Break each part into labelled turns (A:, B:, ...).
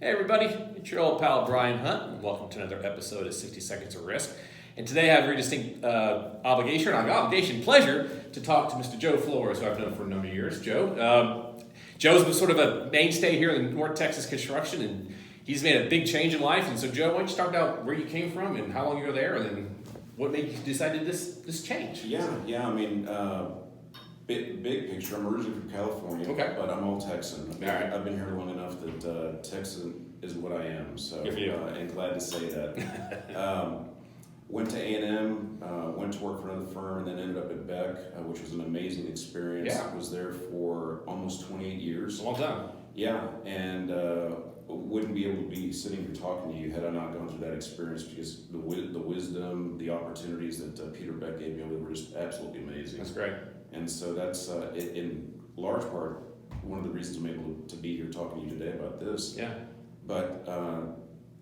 A: Hey everybody, it's your old pal Brian Hunt, and welcome to another episode of 60 Seconds of Risk. And today I have a very distinct pleasure to talk to Mr. Joe Flores, who I've known for a number of years. Joe's been sort of a mainstay here in North Texas construction, and he's made a big change in life. And so Joe, why don't you start out where you came from and how long you were there, and then what made you decide this change?
B: I mean, big picture, I'm originally from California,
A: okay,
B: but I'm all Texan.
A: All right.
B: I've been here long enough that Texan is what I am, so and glad to say that. Went to A&M, went to work for another firm, and then ended up at Beck, which was an amazing experience.
A: Yeah.
B: I was there for almost 28 years.
A: A long time.
B: Yeah, and wouldn't be able to be sitting here talking to you had I not gone through that experience, because the wisdom, the opportunities that Peter Beck gave me were just absolutely amazing.
A: That's great.
B: And so that's, in large part, one of the reasons I'm able to be here talking to you today about this.
A: Yeah.
B: But,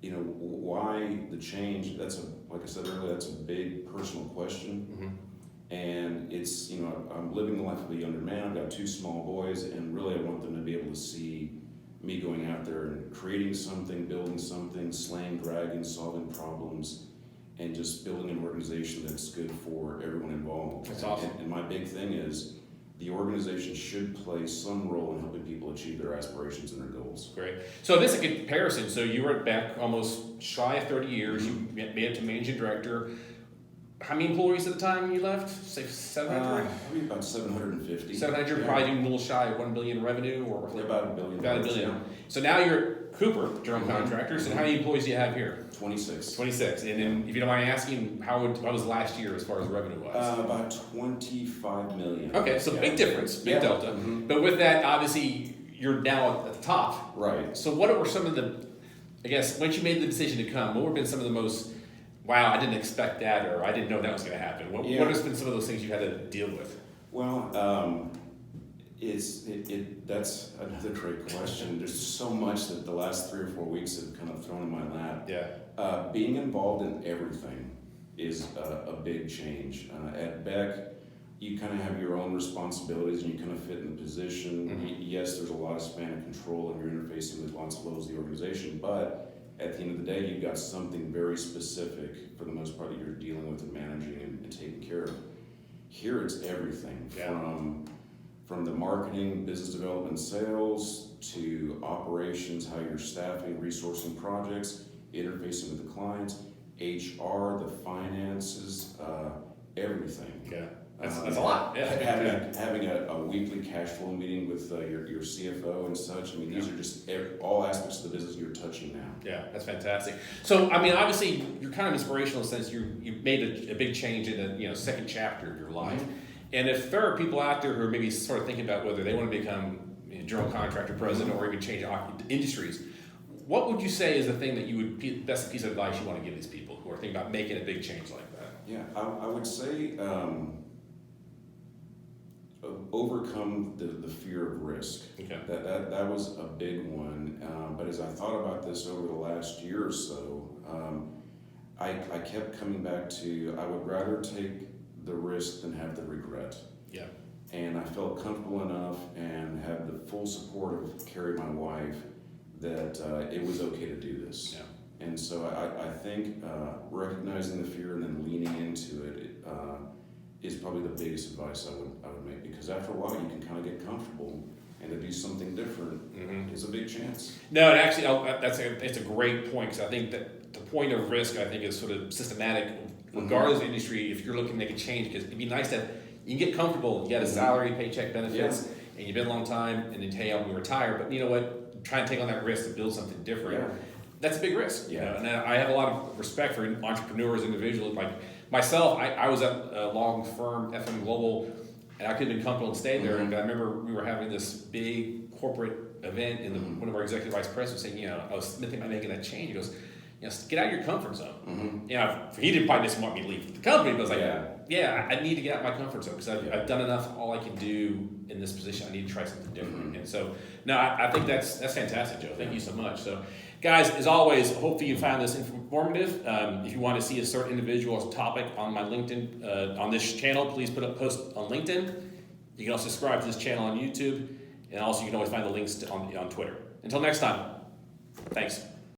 B: why the change? Like I said earlier, that's a big personal question.
A: Mm-hmm.
B: And it's, I'm living the life of a younger man. I've got two small boys, and really I want them to be able to see me going out there and creating something, building something, slaying dragons, solving problems, and just building an organization that's good for everyone involved.
A: That's awesome.
B: And my big thing is the organization should play some role in helping people achieve their aspirations and their goals.
A: Great. So this is a comparison. So you were at Beck almost shy of 30 years. Mm-hmm. You made it to managing director. How many employees at the time you left? Say 700?
B: Probably about 750.
A: 700, probably even a little shy of $1 billion revenue, or
B: about $1 billion.
A: About $1 billion. Yeah. So now you're at Cooper General Contractors, and how many employees do you have here?
B: 26. 26.
A: And then, if you don't mind asking, how was last year as far as revenue was?
B: About $25 million.
A: Okay, so big difference, big delta. Mm-hmm. But with that, obviously, you're now at the top.
B: Right.
A: So what were some of the, I guess, once you made the decision to come, what would have been some of the most, wow, I didn't expect that, or I didn't know that was going to happen? What has been some of those things you had to deal with?
B: Well, that's another great question. There's so much that the last 3 or 4 weeks have kind of thrown in my lap.
A: Yeah.
B: Being involved in everything is a big change. At Beck, you kind of have your own responsibilities and you kind of fit in the position. Mm-hmm. Yes, there's a lot of span of control and you're interfacing with lots of levels of the organization, but at the end of the day, you've got something very specific for the most part that you're dealing with and managing and taking care of. Here it's everything, from the marketing, business development, sales, to operations, how you're staffing, resourcing projects, interfacing with the clients, HR, the finances, everything.
A: Yeah, that's a lot. Yeah.
B: Having a weekly cash flow meeting with your CFO and such. I mean, these are just all aspects of the business you're touching now.
A: Yeah, that's fantastic. So, I mean, obviously, you're kind of inspirational since you made a big change in the second chapter of your life. Mm-hmm. And if there are people out there who are maybe sort of thinking about whether they want to become general contractor president or even change industries, what would you say is the thing that you would, best piece of advice you want to give these people who are thinking about making a big change like that?
B: Yeah, I would say overcome the fear of risk.
A: Okay.
B: That was a big one. But as I thought about this over the last year or so, I kept coming back to I would rather take the risk than have the regret.
A: Yeah.
B: And I felt comfortable enough and had the full support of Carrie, my wife, that it was okay to do this.
A: Yeah.
B: And so I think recognizing the fear and then leaning into it is probably the biggest advice I would make, because after a while you can kind of get comfortable, and to do something different is a big chance.
A: No, and actually it's a great point, because I think that the point of risk, I think, is sort of systematic, regardless of industry. If you're looking to make a change, because it'd be nice that you can get comfortable, you got a salary, paycheck, benefits, and you've been a long time, and then hey, I'm going to retire, but you know what, try and take on that risk to build something different. Yeah. That's a big risk.
B: Yeah.
A: And I have a lot of respect for entrepreneurs, individuals. Like myself, I was at a long firm, FM Global, and I could have been comfortable and stayed there. And I remember we were having this big corporate event, and one of our executive vice presidents saying, I was thinking about making that change. He goes, get out of your comfort zone. He didn't probably just want me to leave the company, but I was like, I need to get out of my comfort zone, because I've done enough. All I can do in this position, I need to try something different. And so, no, I think that's fantastic, Joe. Thank you so much. So, guys, as always, hopefully you found this informative. If you want to see a certain individual topic on my LinkedIn, on this channel, please put a post on LinkedIn. You can also subscribe to this channel on YouTube, and also you can always find the links on Twitter. Until next time. Thanks.